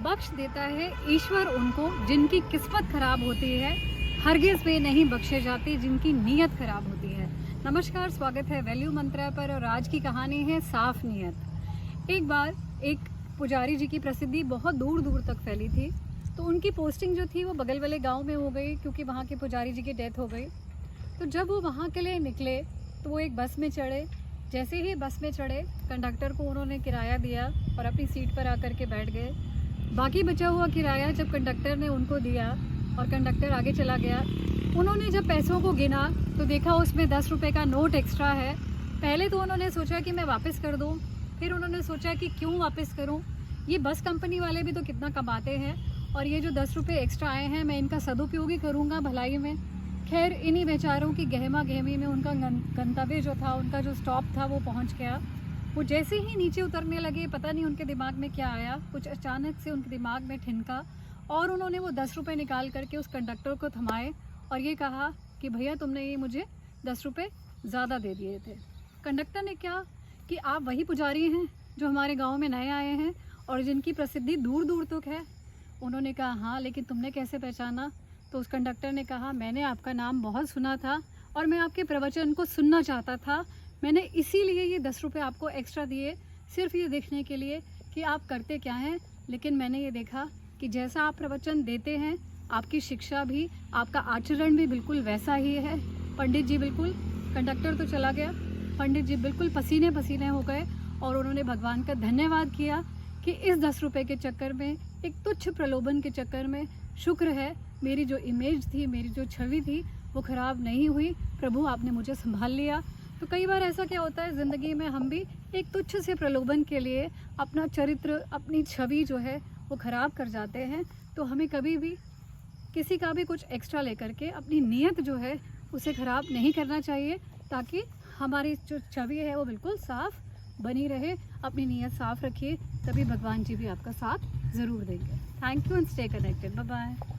बख्श देता है ईश्वर उनको जिनकी किस्मत खराब होती है, हरगिज़ वे नहीं बख्शे जाते जिनकी नीयत खराब होती है। नमस्कार, स्वागत है वैल्यू मंत्रा पर और आज की कहानी है साफ नीयत। एक बार एक पुजारी जी की प्रसिद्धि बहुत दूर दूर तक फैली थी, तो उनकी पोस्टिंग जो थी वो बगल वाले गांव में हो गई क्योंकि वहाँ के पुजारी जी की डेथ हो गई। तो जब वो वहाँ के लिए निकले तो वो एक बस में चढ़े। जैसे ही बस में चढ़े, कंडक्टर को उन्होंने किराया दिया और अपनी सीट पर आकर के बैठ गए। बाकी बचा हुआ किराया जब कंडक्टर ने उनको दिया और कंडक्टर आगे चला गया, उन्होंने जब पैसों को गिना तो देखा उसमें 10 रुपये का नोट एक्स्ट्रा है। पहले तो उन्होंने सोचा कि मैं वापस कर दूं, फिर उन्होंने सोचा कि क्यों वापस करूं, ये बस कंपनी वाले भी तो कितना कमाते हैं और ये जो 10 रुपये एक्स्ट्रा आए हैं मैं इनका सदुपयोग ही करूँगा भलाई में। खैर, इन्हीं बेचारों की गहमा गहमी में उनका गंतव्य जो था, उनका जो स्टॉप था वो पहुंच गया। वो जैसे ही नीचे उतरने लगे, पता नहीं उनके दिमाग में क्या आया, कुछ अचानक से उनके दिमाग में ठिनका और उन्होंने वो 10 रुपये निकाल करके उस कंडक्टर को थमाए और ये कहा कि भैया तुमने ये मुझे 10 रुपये ज़्यादा दे दिए थे। कंडक्टर ने क्या कि आप वही पुजारी हैं जो हमारे गाँव में नए आए हैं और जिनकी प्रसिद्धि दूर दूर तक है। उन्होंने कहा हाँ, लेकिन तुमने कैसे पहचाना? तो उस कंडक्टर ने कहा मैंने आपका नाम बहुत सुना था और मैं आपके प्रवचन को सुनना चाहता था। मैंने इसीलिए ये 10 रुपये आपको एक्स्ट्रा दिए, सिर्फ ये देखने के लिए कि आप करते क्या हैं। लेकिन मैंने ये देखा कि जैसा आप प्रवचन देते हैं, आपकी शिक्षा भी, आपका आचरण भी बिल्कुल वैसा ही है। पंडित जी बिल्कुल, कंडक्टर तो चला गया, पंडित जी बिल्कुल पसीने पसीने हो गए और उन्होंने भगवान का धन्यवाद किया कि इस 10 रुपये के चक्कर में, एक तुच्छ प्रलोभन के चक्कर में, शुक्र है मेरी जो इमेज थी, मेरी जो छवि थी वो ख़राब नहीं हुई। प्रभु आपने मुझे संभाल लिया। तो कई बार ऐसा क्या होता है ज़िंदगी में, हम भी एक तुच्छ से प्रलोभन के लिए अपना चरित्र, अपनी छवि जो है वो ख़राब कर जाते हैं। तो हमें कभी भी किसी का भी कुछ एक्स्ट्रा लेकर के अपनी नीयत जो है उसे ख़राब नहीं करना चाहिए, ताकि हमारी जो छवि है वो बिल्कुल साफ़ बनी रहे। अपनी नीयत साफ़ रखिए, तभी भगवान जी भी आपका साथ ज़रूर देंगे। Thank you and stay connected. Bye bye.